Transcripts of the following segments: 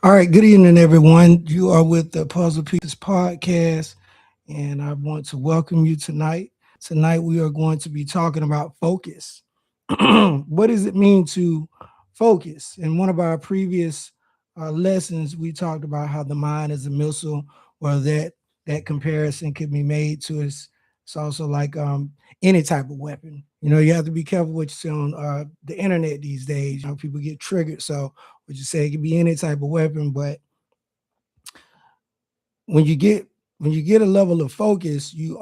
All right, good evening, everyone. You are with the Puzzle Pieces Podcast, and I want to welcome you tonight. Tonight, we are going to be talking about focus. What does it mean to focus? In one of our previous lessons, we talked about how the mind is a missile, or that comparison can be made to us. It's also like any type of weapon. You have to be careful what you see on the internet these days. People get triggered. So what you say it can be any type of weapon, but when you get when you get a level of focus, your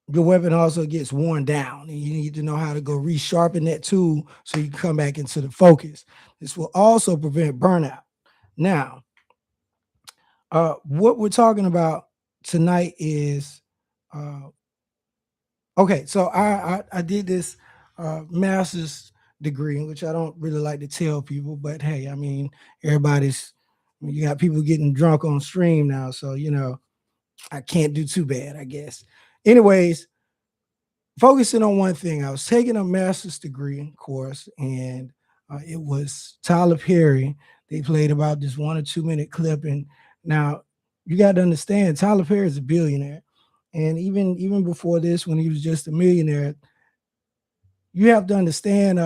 weapon also gets worn down, and you need to know how to go resharpen that tool so you can come back into the focus. This will also prevent burnout. Now, what we're talking about tonight is uh, okay. So I did this master's degree, which I don't really like to tell people, but hey, I mean everybody's. You got people getting drunk on stream now, so I can't do too bad, I guess. Anyways, focusing on one thing, I was taking a master's degree course, and it was Tyler Perry. They played about this 1 or 2 minute clip, and now you got to understand, Tyler Perry is a billionaire, and even before this, when he was just a millionaire, you have to understand.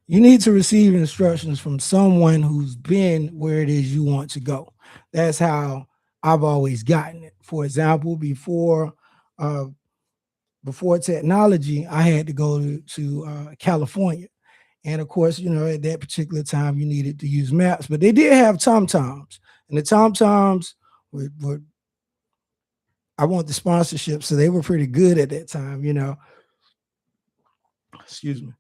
You need to receive instructions from someone who's been where it is you want to go. That's how I've always gotten it. For example, uh, before technology, I had to go to California, and of course, at that particular time, you needed to use maps, but they did have Tom Toms, and the Tom Toms were I want the sponsorship, so they were pretty good at that time. Excuse me.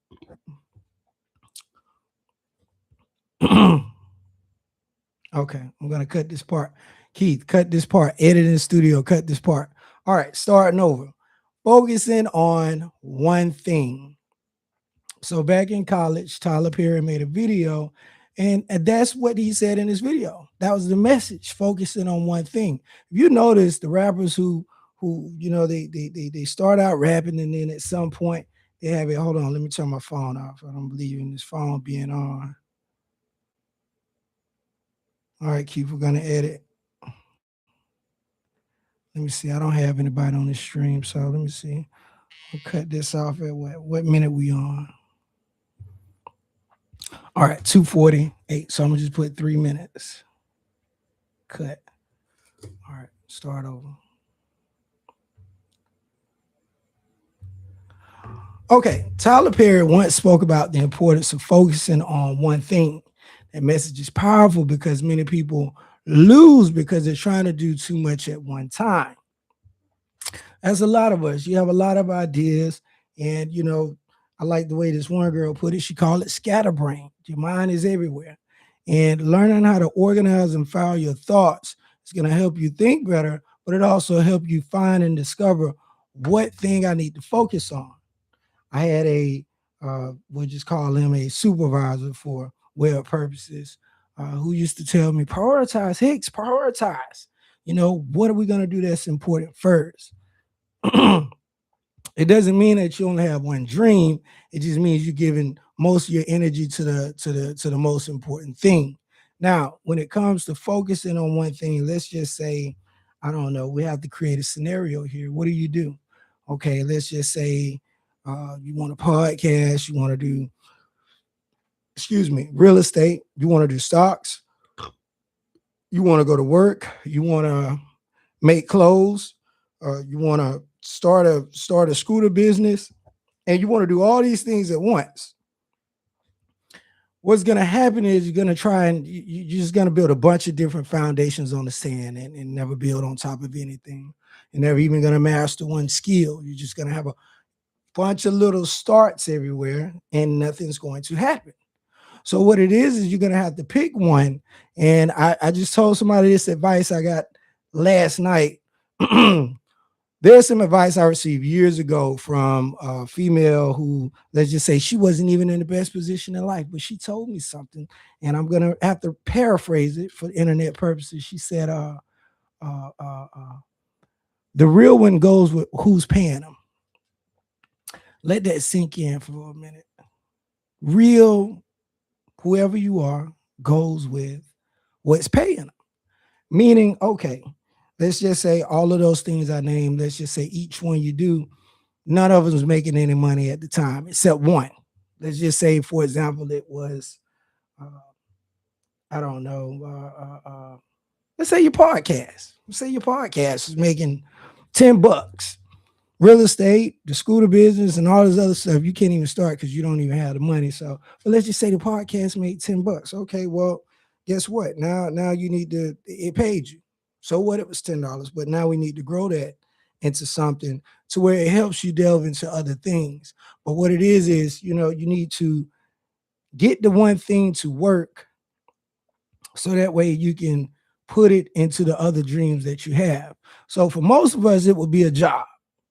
Okay, I'm gonna cut this part. Keith, cut this part. Edit in the studio, cut this part. All right, starting over. Focusing on one thing. So back in college, Tyler Perry made a video, and that's what he said in his video. That was the message, focusing on one thing. If you notice, the rappers who they start out rapping, and then at some point they have it. Hold on, let me turn my phone off. I don't believe in this phone being on. All right, Keith, we're gonna edit. Let me see. I don't have anybody on the stream, so let me see. We'll cut this off at what minute we on? All right, 2:48. So I'm gonna just put 3 minutes. Cut. All right, start over. Okay, Tyler Perry once spoke about the importance of focusing on one thing. That message is powerful because many people lose because they're trying to do too much at one time. As a lot of us, you have a lot of ideas, and I like the way this one girl put it. She called it scatterbrain. Your mind is everywhere, and learning how to organize and file your thoughts is going to help you think better, but it also help you find and discover what thing I need to focus on. I had we'll just call him a supervisor for web purposes, who used to tell me, prioritize, Hicks, prioritize. What are we going to do that's important first? It doesn't mean that you only have one dream. It just means you're giving most of your energy to the most important thing. Now, when it comes to focusing on one thing, let's just say, I don't know, we have to create a scenario here. What do you do? Okay, let's just say you want a podcast, you want to do, excuse me, real estate, you want to do stocks, you want to go to work, you want to make clothes, you want to start a scooter business, and you want to do all these things at once. What's going to happen is you're going to try and you're just going to build a bunch of different foundations on the sand, and never build on top of anything. You're never even going to master one skill. You're just going to have a bunch of little starts everywhere, and nothing's going to happen. So what it is you're going to have to pick one. And I just told somebody this advice I got last night. There's some advice I received years ago from a female who, let's just say, she wasn't even in the best position in life, but she told me something, and I'm gonna have to paraphrase it for internet purposes. She said, uh, uh, uh, "The real one goes with who's paying them." Let that sink in for a minute. Real, whoever you are, goes with what's paying them. Meaning, okay, let's just say all of those things I named, let's just say each one you do, none of them was making any money at the time except one. Let's just say, for example, it was, uh, I don't know, let's say your podcast. Let's say your podcast is making $10. Real estate, the school of business, and all this other stuff, you can't even start because you don't even have the money. So, but let's just say the podcast made $10. Okay, well, guess what? Now you need to. It paid you. So what? It was $10, but now we need to grow that into something to where it helps you delve into other things. But what it is you need to get the one thing to work so that way you can put it into the other dreams that you have. So for most of us, it would be a job,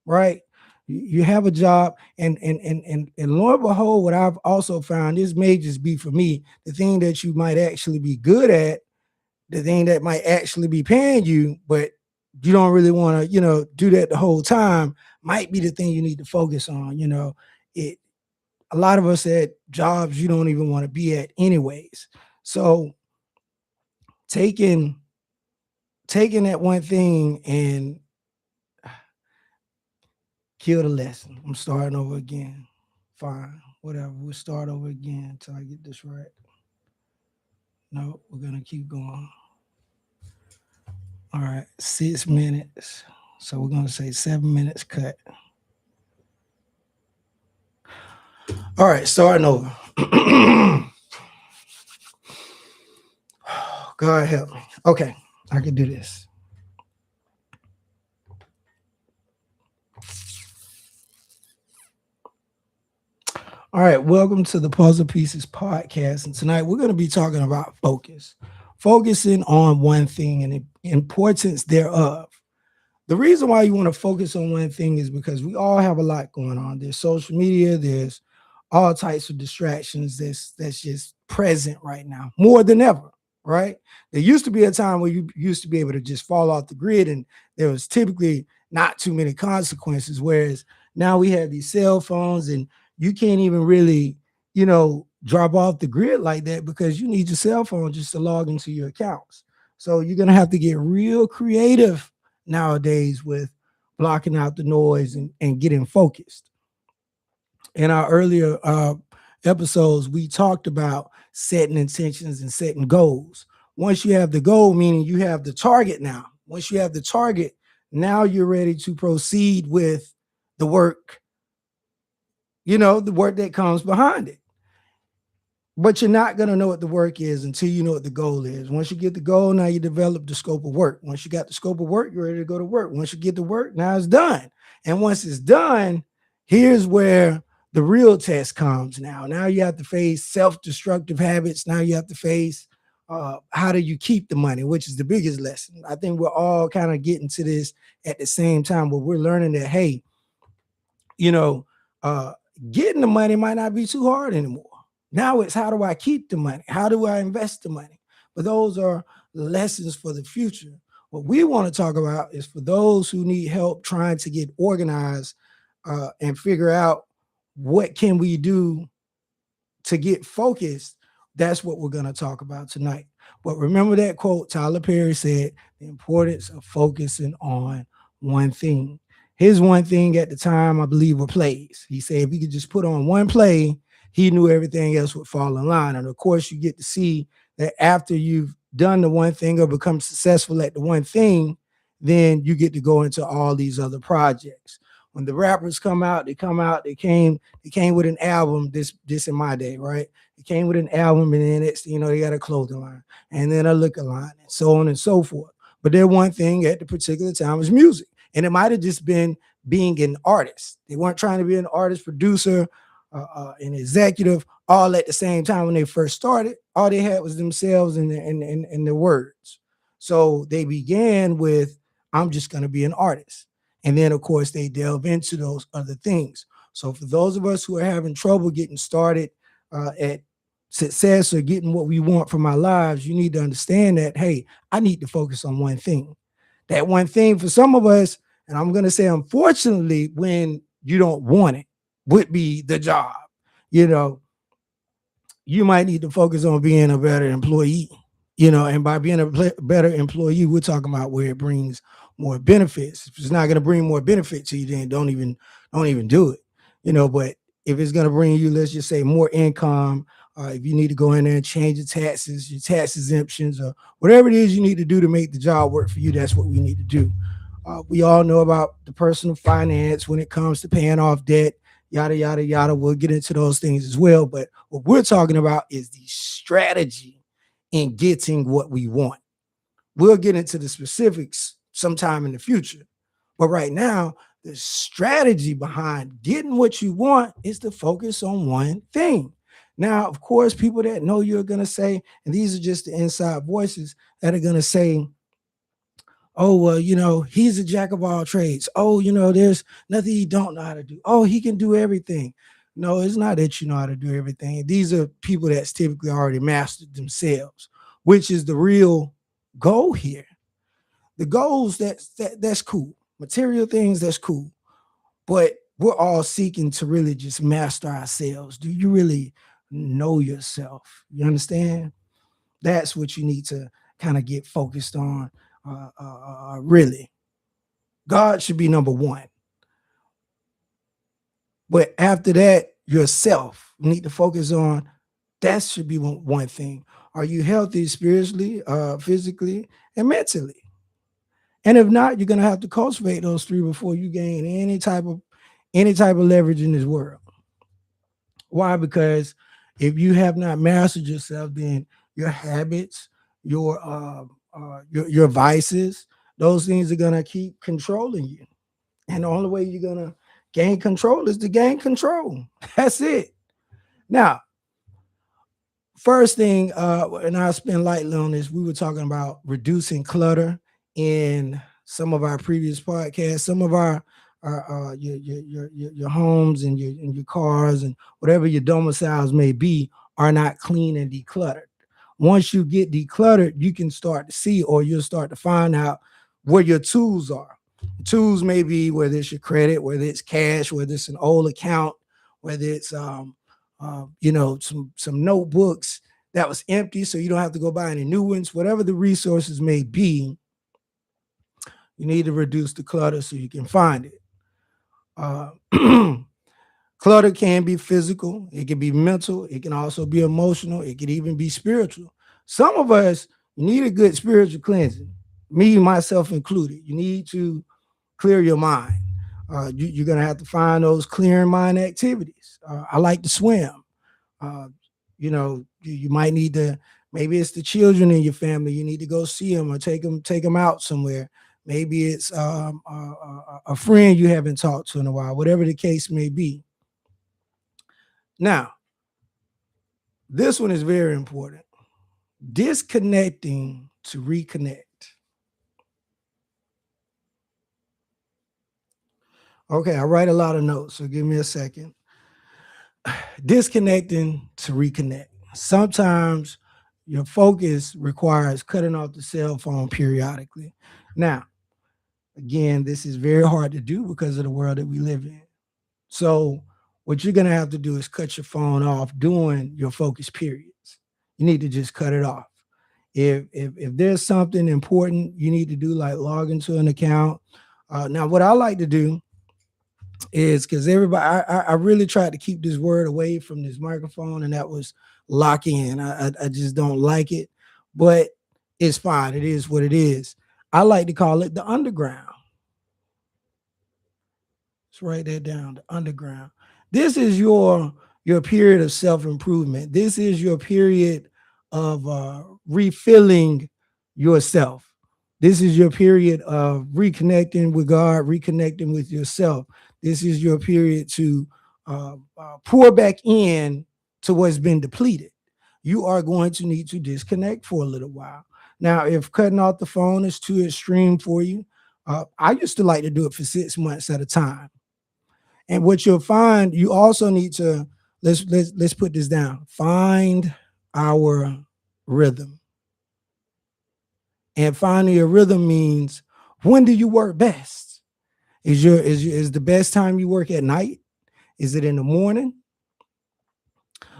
right? You have a job, and lo and behold, what I've also found, this may just be for me, the thing that you might actually be good at, the thing that might actually be paying you, but you don't really want to, do that the whole time, might be the thing you need to focus on. It a lot of us at jobs you don't even want to be at anyways. So taking taking that one thing and kill the lesson. I'm starting over again. Fine, whatever. We'll start over again until I get this right. No, we're gonna keep going. All right, 6 minutes. So we're gonna say 7 minutes cut. All right, starting over. God help me. Okay, I can do this. All right, welcome to the Puzzle Pieces podcast. And tonight we're going to be talking about focus, focusing on one thing and the importance thereof. The reason why you want to focus on one thing is because we all have a lot going on. There's social media, there's all types of distractions that's just present right now, more than ever, right? There used to be a time where you used to be able to just fall off the grid and there was typically not too many consequences. Whereas now we have these cell phones and you can't even really, drop off the grid like that because you need your cell phone just to log into your accounts. So you're gonna have to get real creative nowadays with blocking out the noise and getting focused. In our earlier episodes, we talked about setting intentions and setting goals. Once you have the goal, meaning you have the target now. Once you have the target, now you're ready to proceed with the work, the work that comes behind it. But you're not going to know what the work is until you know what the goal is. Once you get the goal, now you develop the scope of work. Once you got the scope of work, you're ready to go to work. Once you get to work, now it's done. And once it's done, here's where the real test comes now. Now you have to face self-destructive habits. Now you have to face how do you keep the money, which is the biggest lesson. I think we're all kind of getting to this at the same time where we're learning that, hey, you know, uh, getting the money might not be too hard anymore. Now it's how do I keep the money? How do I invest the money? But those are lessons for the future. What we want to talk about is for those who need help trying to get organized and figure out what can we do to get focused. That's what we're going to talk about tonight. But remember that quote Tyler Perry said, the importance of focusing on one thing. His one thing at the time, I believe, were plays. He said if he could just put on one play, he knew everything else would fall in line. And of course, you get to see that after you've done the one thing or become successful at the one thing, then you get to go into all these other projects. When the rappers come out, they came with an album, this in my day, right? They came with an album, and then it's, they got a clothing line and then a liquor line and so on and so forth. But their one thing at the particular time was music. And it might have just been being an artist. They weren't trying to be an artist, producer, an executive all at the same time. When they first started, all they had was themselves and their words. So they began with, I'm just going to be an artist. And then, of course, they delve into those other things. So for those of us who are having trouble getting started at success or getting what we want from our lives, you need to understand that, hey, I need to focus on one thing. That one thing for some of us, and I'm going to say, unfortunately, when you don't want it, would be the job. You know, you might need to focus on being a better employee. And by being a better employee, we're talking about where it brings more benefits. If it's not going to bring more benefit to you, then don't even do it. But if it's going to bring you, let's just say, more income, if you need to go in there and change your tax exemptions, or whatever it is you need to do to make the job work for you, that's what we need to do. We all know about the personal finance when it comes to paying off debt, yada, yada, yada. We'll get into those things as well. But what we're talking about is the strategy in getting what we want. We'll get into the specifics sometime in the future. But right now, the strategy behind getting what you want is to focus on one thing. Now, of course, people that know you're going to say, and these are just the inside voices that are going to say, oh, well, he's a jack of all trades. Oh, there's nothing he don't know how to do. Oh, he can do everything. No, it's not that you know how to do everything. These are people that's typically already mastered themselves, which is the real goal here. The goals that's cool. Material things, that's cool. But we're all seeking to really just master ourselves. Do you really know yourself? You understand? That's what you need to kind of get focused on. Really, God should be number one. But after that, yourself, you need to focus on. That should be one thing. Are you healthy spiritually, physically, and mentally? And if not, you're gonna have to cultivate those three before you gain any type of leverage in this world. Why? Because if you have not mastered yourself, then your habits, your vices, those things are gonna keep controlling you. And the only way you're gonna gain control is to gain control. That's it. Now, first thing, and I'll spend lightly on this, we were talking about reducing clutter in some of our previous podcasts. Some of your homes and your cars and whatever your domiciles may be are not clean and decluttered. Once you get decluttered, you can start to see, or you'll start to find out where your tools are. Tools may be whether it's your credit, whether it's cash, whether it's an old account, whether it's some notebooks that was empty, so you don't have to go buy any new ones. Whatever the resources may be, you need to reduce the clutter so you can find it. Uh, Clutter can be physical, it can be mental, it can also be emotional, it can even be spiritual. Some of us need a good spiritual cleansing, me, myself included. You need to clear your mind. You're going to have to find those clearing mind activities. I like to swim. Uh, you might need to, maybe it's the children in your family. You need to go see them or take them out somewhere. Maybe it's a friend you haven't talked to in a while, whatever the case may be. Now, this one is very important. Disconnecting to reconnect. Okay, I write a lot of notes, so give me a second. Disconnecting to reconnect. Sometimes your focus requires cutting off the cell phone periodically. Now, again, this is very hard to do because of the world that we live in. So, what you're going to have to do is cut your phone off during your focus periods. You need to just cut it off. If there's something important you need to do, like log into an account. Now, what I like to do is, because everybody, I really tried to keep this word away from this microphone, and that was lock in. I just don't like it, but it's fine. It is what it is. I like to call it the underground. Let's write that down. The underground. This is your period of self improvement. This is your period of refilling yourself. This is your period of reconnecting with God, reconnecting with yourself. This is your period to pour back in to what's been depleted. You are going to need to disconnect for a little while. Now, if cutting off the phone is too extreme for you, I used to like to do it for 6 months at a time. And what you'll find, you also need to, let's put this down. Find our rhythm. And finding your rhythm means, when do you work best? Is the best time you work at night? Is it in the morning?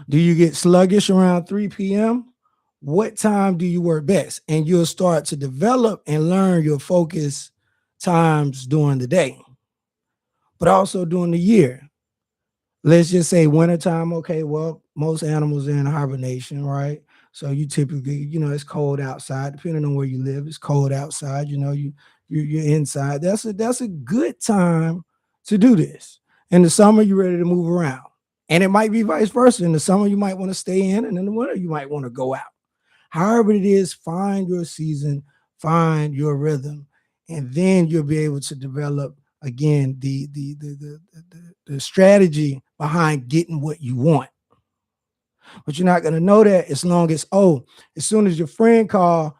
Do you get sluggish around 3 p.m.? What time do you work best? And you'll start to develop and learn your focus times during the day, but also during the year. Let's just say wintertime. Okay, well, most animals are in hibernation, right? So you typically, it's cold outside. Depending on where you live, it's cold outside. You're inside. That's a good time to do this. In the summer, you're ready to move around, and it might be vice versa. In the summer, you might want to stay in, and in the winter, you might want to go out. However it is, find your season, find your rhythm, and then you'll be able to develop again the strategy behind getting what you want. But you're not going to know that as long as, as soon as your friend call,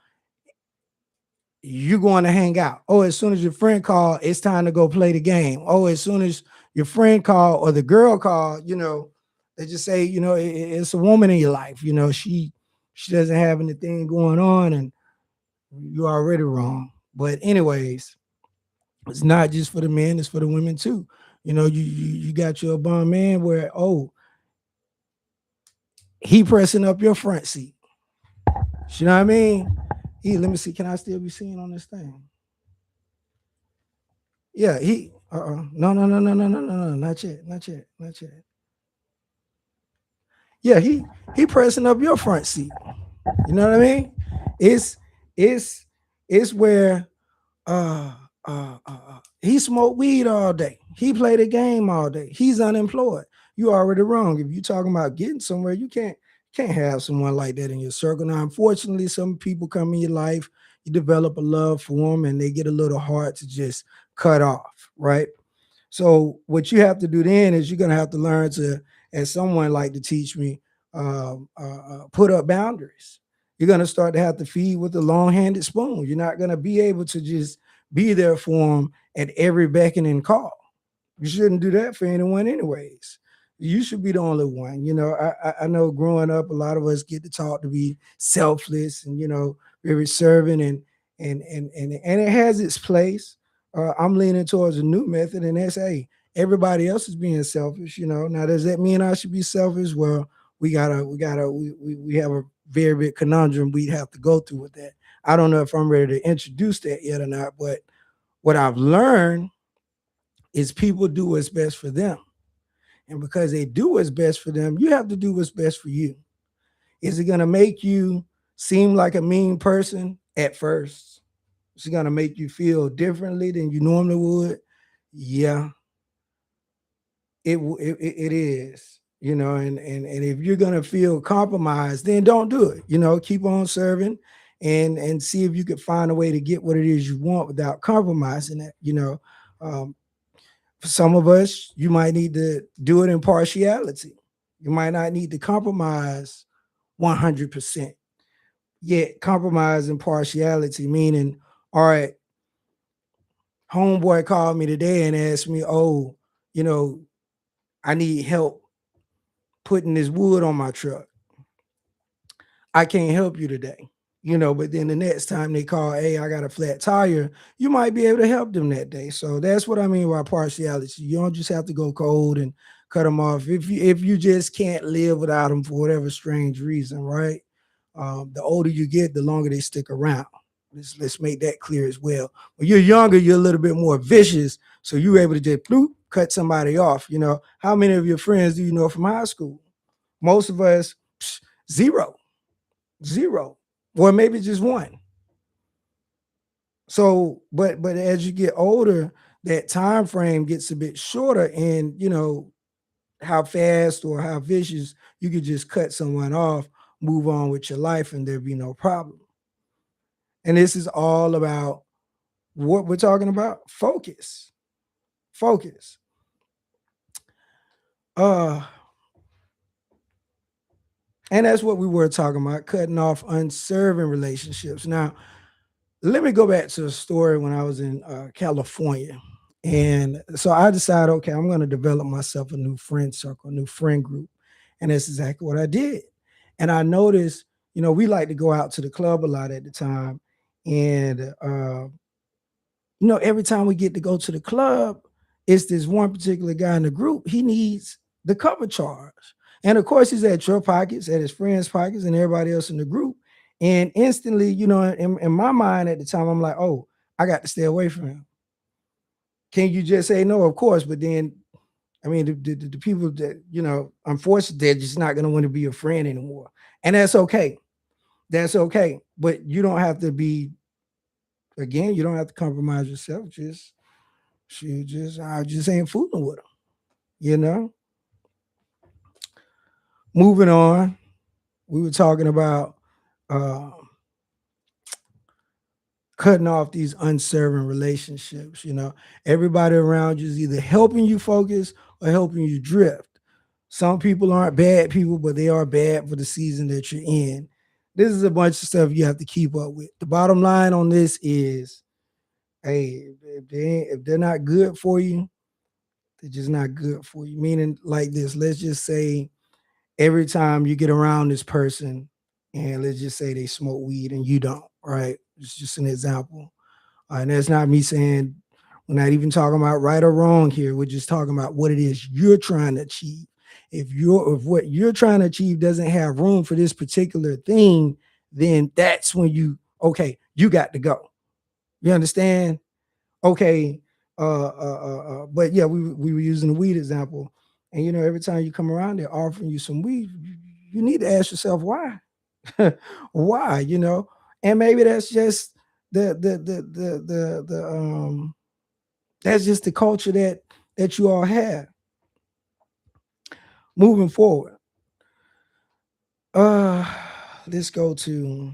you're going to hang out. As soon as your friend call, it's time to go play the game. As soon as your friend call or the girl call, they just say, it's a woman in your life. She doesn't have anything going on, and you're already wrong. But anyways, it's not just for the men, it's for the women too. You got your bum man where, he pressing up your front seat. You know what I mean? Let me see. Can I still be seen on this thing? Yeah, no, not yet, not yet, not yet. Yeah, he pressing up your front seat. You know what I mean? It's it's it's where he smoked weed all day. He played a game all day. He's unemployed. You already wrong. If you're talking about getting somewhere, you can't have someone like that in your circle. Now, unfortunately, some people come in your life, you develop a love for them, and they get a little hard to just cut off, right? So what you have to do then is you're gonna have to learn to, as someone like to teach me, put up boundaries. You're gonna start to have to feed with a long-handed spoon. You're not gonna be able to just be there for them at every beckoning call. You shouldn't do that for anyone, anyways. You should be the only one. I know growing up, a lot of us get to talk to be selfless and very serving, and it has its place. I'm leaning towards a new method, and that's, hey, everybody else is being selfish. Now, does that mean I should be selfish? Well, we have a very big conundrum we'd have to go through with that. I don't know if I'm ready to introduce that yet or not, but what I've learned is people do what's best for them. And because they do what's best for them, you have to do what's best for you. Is it going to make you seem like a mean person at first? Is it going to make you feel differently than you normally would? Yeah, it is. And if you're going to feel compromised, then don't do it. Keep on serving, and see if you could find a way to get what it is you want without compromising it. For some of us, you might need to do it in partiality. You might not need to compromise 100%. Yet compromise in partiality, meaning, all right, homeboy called me today and asked me, you know, I need help putting this wood on my truck. I can't help you today. But then the next time they call, hey, I got a flat tire, you might be able to help them that day. So that's what I mean by partiality. You don't just have to go cold and cut them off if you just can't live without them for whatever strange reason, right? The older you get, the longer they stick around. Let's make that clear as well. When you're younger, you're a little bit more vicious, so you're able to just bloop, cut somebody off. How many of your friends do you know from high school? Most of us, zero, zero, or maybe just one. So, but as you get older, that time frame gets a bit shorter, and how fast or how vicious you could just cut someone off, move on with your life, and there'd be no problem. And this is all about what we're talking about: focus, focus. Uh, and that's what we were talking about: cutting off unserving relationships. Now, let me go back to a story when I was in California. And so I decided, okay, I'm going to develop myself a new friend circle, a new friend group. And that's exactly what I did. And I noticed, we like to go out to the club a lot at the time. And, every time we get to go to the club, it's this one particular guy in the group. He needs the cover charge. And of course, he's at your pockets, at his friends' pockets, and everybody else in the group. And instantly, in my mind at the time, I'm like, oh, I got to stay away from him. Can you just say no? Of course. But then, I mean, the people that, unfortunately, they're just not going to want to be a friend anymore. And that's okay. That's okay. But you don't have to be, again, you don't have to compromise yourself. I just ain't fooling with them, you know? Moving on, we were talking about uh, cutting off these unserving relationships. Everybody around you is either helping you focus or helping you drift. Some people aren't bad people, but they are bad for the season that you're in. This is a bunch of stuff you have to keep up with. The bottom line on this is, hey, if they're not good for you, they're just not good for you. Meaning, like this, let's just say every time you get around this person, and let's just say they smoke weed and you don't, right? It's just an example. And that's not me saying, we're not even talking about right or wrong here. We're just talking about what it is you're trying to achieve. If what you're trying to achieve doesn't have room for this particular thing, then that's when you got to go. You understand? Okay. But yeah, we were using the weed example. And every time you come around, they're offering you some weed. You need to ask yourself why. Why, And maybe that's just the that's just the culture that you all have. Moving forward. Uh let's go to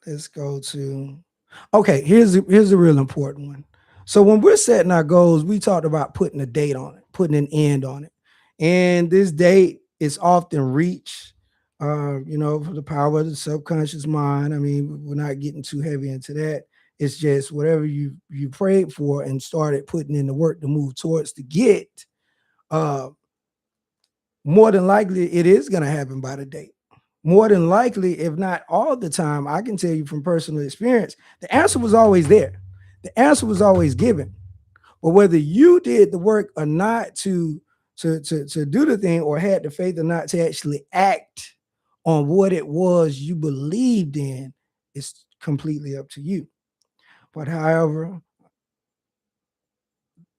let's go to okay, here's a real important one. So when we're setting our goals, we talked about putting a date on it, putting an end on it. And this date is often reached, for the power of the subconscious mind. I mean, we're not getting too heavy into that. It's just whatever you prayed for and started putting in the work to move towards to get, uh, more than likely it is going to happen by the date. More than likely, if not all the time, I can tell you from personal experience, the answer was always there. The answer was always given. But whether you did the work or not to do the thing, or had the faith or not to actually act on what it was you believed in, is completely up to you. But however,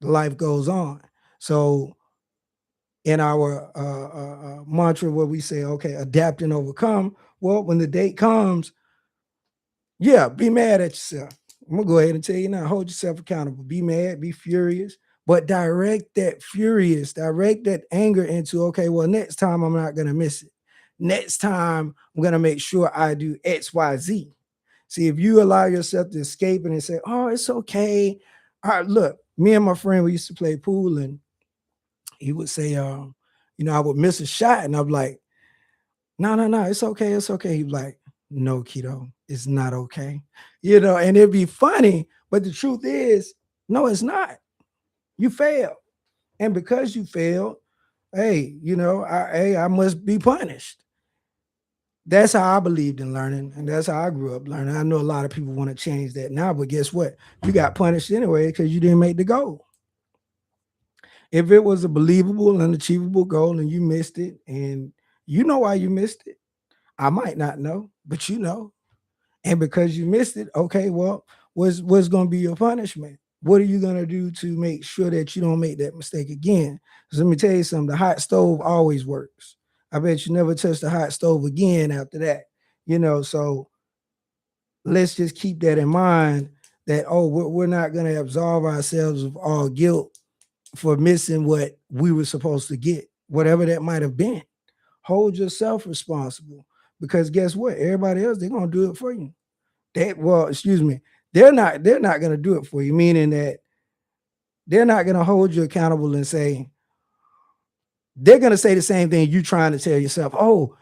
life goes on. So in our mantra where we say, okay, adapt and overcome, well, when the date comes, yeah, be mad at yourself. I'm gonna go ahead and tell you now, hold yourself accountable. Be mad, be furious, but direct that anger into, okay, well, next time I'm not gonna miss it. Next time I'm gonna make sure I do X, Y, Z. See, if you allow yourself to escape it and say, oh, it's okay. All right, look, me and my friend, we used to play pool, and he would say, I would miss a shot, and I'm like, no, no, no, it's okay, it's okay. He'd be like, no, Keto, it's not okay. And it'd be funny, but the truth is, no, it's not. You failed. And because you failed, hey, I must be punished. That's how I believed in learning, and that's how I grew up learning. I know a lot of people want to change that now, but guess what? You got punished anyway because you didn't make the goal. If it was a believable and achievable goal and you missed it, and you know why you missed it, I might not know, but you know. And because you missed it, okay, well, what's going to be your punishment? What are you going to do to make sure that you don't make that mistake again? Because let me tell you something, the hot stove always works. I bet you never touch the hot stove again after that. So let's just keep that in mind, that, oh, we're not going to absolve ourselves of all guilt for missing what we were supposed to get, whatever that might have been. Hold yourself responsible, because guess what? Everybody else, they're going to do it for you. Excuse me. They're not going to do it for you, meaning that they're not going to hold you accountable and say, they're going to say the same thing you trying to tell yourself. Oh,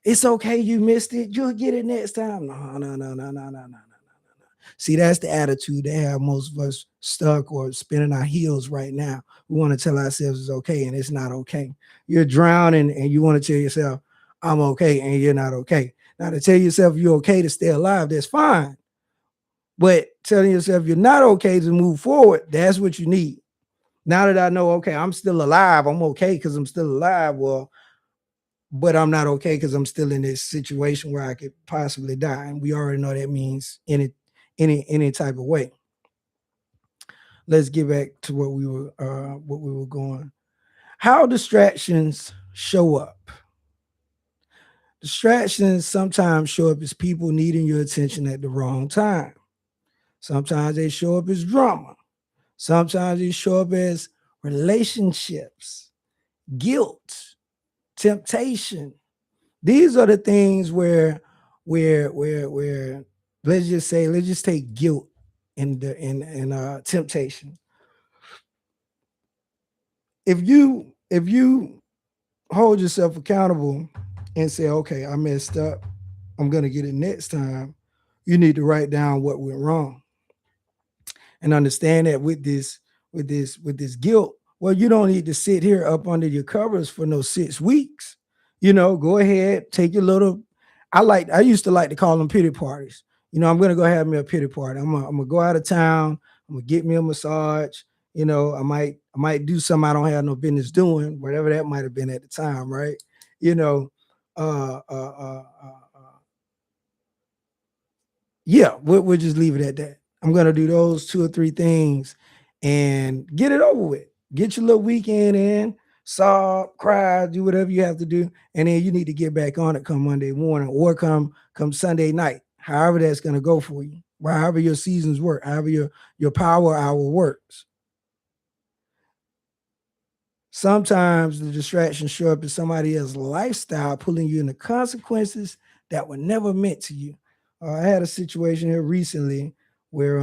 it's okay. You missed it. You'll get it next time. No, no, no, no, no, no, no. See, that's the attitude that have most of us stuck or spinning our heels right now. We want to tell ourselves it's okay, and it's not okay. You're drowning and you want to tell yourself, I'm okay, and you're not okay. Now, to tell yourself you're okay to stay alive, that's fine. But telling yourself you're not okay to move forward, that's what you need. Now that I know, okay, I'm still alive, I'm okay because I'm still alive. Well, but I'm not okay because I'm still in this situation where I could possibly die. And we already know that means any type of way. Let's get back to what we were going. How distractions show up. Distractions sometimes show up as people needing your attention at the wrong time. Sometimes they show up as drama. Sometimes they show up as relationships, guilt, temptation. These are the things where let's just take guilt and temptation. If you hold yourself accountable and say, okay, I messed up, I'm gonna get it next time, you need to write down what went wrong and understand that with this guilt, well, you don't need to sit here up under your covers for no 6 weeks. Go ahead, take your little. I used to like to call them pity parties. I'm gonna go have me a pity party. I'm gonna go out of town. I'm gonna get me a massage. I might do something I don't have no business doing, whatever that might have been at the time, right? You know, uh, uh, uh, uh, uh, yeah, we'll just leave it at that. I'm gonna do those two or three things and get it over with. Get your little weekend in, sob, cry, do whatever you have to do, and then you need to get back on it come Monday morning or come Sunday night. However that's gonna go for you, however your seasons work, however your power hour works. Sometimes the distractions show up as somebody else's lifestyle, pulling you into consequences that were never meant to you. I had a situation here recently where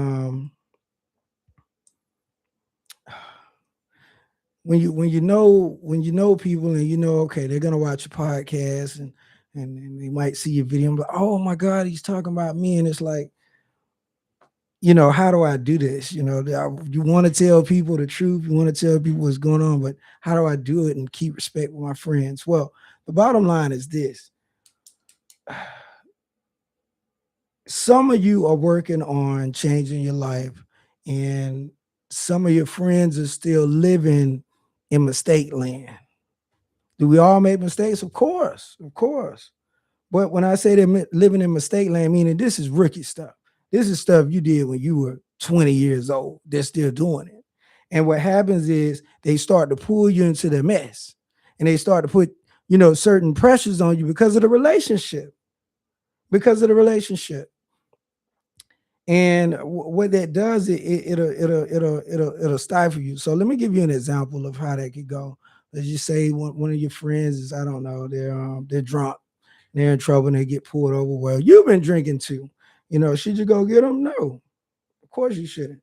when you know people and okay they're gonna watch your podcast and they might see your video and be like, oh my God, he's talking about me, and it's like, how do I do this? You want to tell people the truth, you want to tell people what's going on, but how do I do it and keep respect with my friends? Well, the bottom line is this: some of you are working on changing your life, and some of your friends are still living in mistake land. Do we all make mistakes? Of course, of course. But when I say they're living in mistake land, meaning this is rookie stuff. This is stuff you did when you were 20 years old. They're still doing it. And what happens is they start to pull you into the mess, and they start to put, certain pressures on you because of the relationship. Because of the relationship. And what that does, it'll stifle you. So let me give you an example of how that could go. Let's just say one of your friends is, I don't know, they're drunk, they're in trouble, and they get pulled over. Well, you've been drinking too. Should you go get them? No, of course you shouldn't.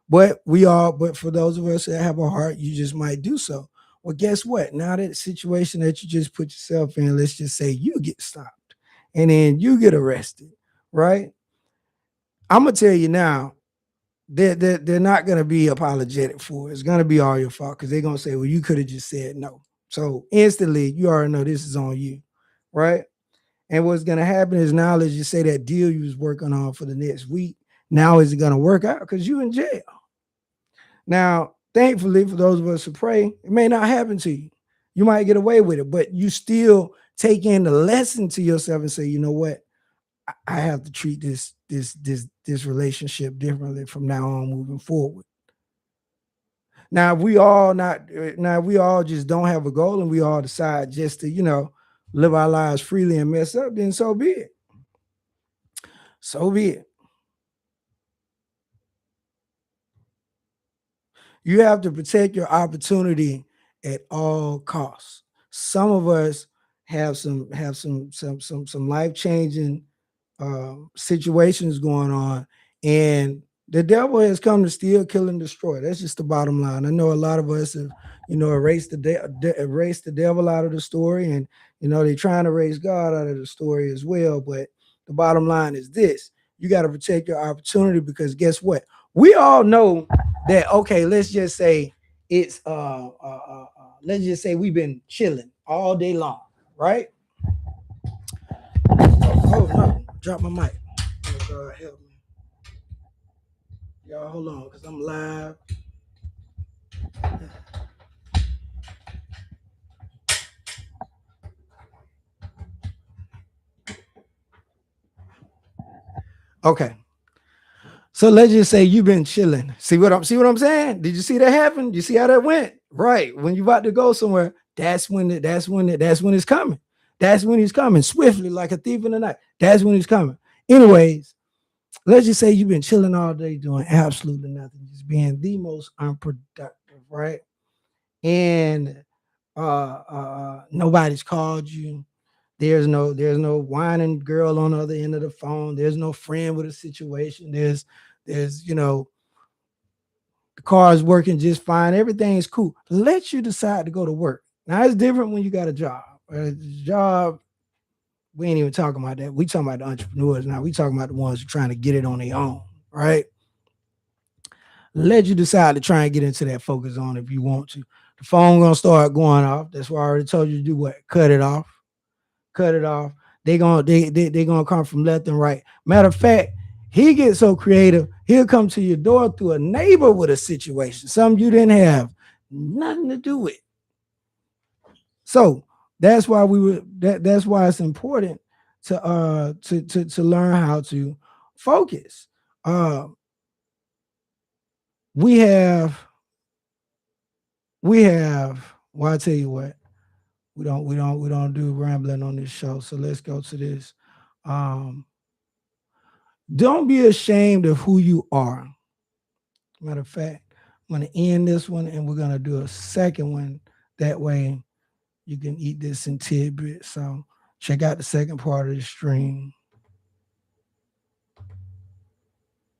But for those of us that have a heart, you just might do so. Well, guess what? Now that situation that you just put yourself in, let's just say you get stopped and then you get arrested, right? I'm gonna tell you now, they're not going to be apologetic for it. It's going to be all your fault because they're going to say, well, you could have just said no. So instantly, you already know this is on you, right? And what's going to happen is now, let's just say that deal you was working on for the next week, now is it going to work out because you in jail? Now, thankfully, for those of us who pray, it may not happen to you. You might get away with it, but you still take in the lesson to yourself and say, you know what? I have to treat this relationship differently from now on moving forward. Now, if we all not now if we all just don't have a goal and we all decide just to, live our lives freely and mess up, then so be it. So be it. You have to protect your opportunity at all costs. Some of us have some life changing situations going on, and the devil has come to steal, kill, and destroy. That's just the bottom line. I know a lot of us have, erased the devil out of the story, and they're trying to erase God out of the story as well. But the bottom line is this: you got to protect your opportunity because guess what? We all know that. Okay, let's just say it's let's just say we've been chilling all day long, right? Oh no, drop my mic. Oh God, help me. Y'all hold on, because I'm live. Okay. So let's just say you've been chilling. See what I'm saying? Did you see that happen? You see how that went? Right. When you about to go somewhere, that's when it's coming. That's when he's coming swiftly like a thief in the night. That's when he's coming. Anyways, let's just say you've been chilling all day doing absolutely nothing, just being the most unproductive, right? And nobody's called you. There's no whining girl on the other end of the phone. There's no friend with a situation. There's the car is working just fine. Everything's cool. Let you decide to go to work. Now it's different when you got a job. Job, we ain't even talking about that. We talking about the entrepreneurs now. We talking about the ones who are trying to get it on their own, right? Let you decide to try and get into that focus on if you want to. The phone gonna start going off. That's why I already told you to do what? Cut it off. Cut it off. They gonna come from left and right. Matter of fact, he gets so creative, he'll come to your door through a neighbor with a situation, something you didn't have nothing to do with. So that's why that's why it's important to learn how to focus. Uh we have we have well, I tell you what, we don't do rambling on this show. So let's go to this. Um don't be ashamed of who you are. Matter of fact, I'm going to end this one and we're going to do a second one. That way you can eat this in tidbits. So check out the second part of the stream.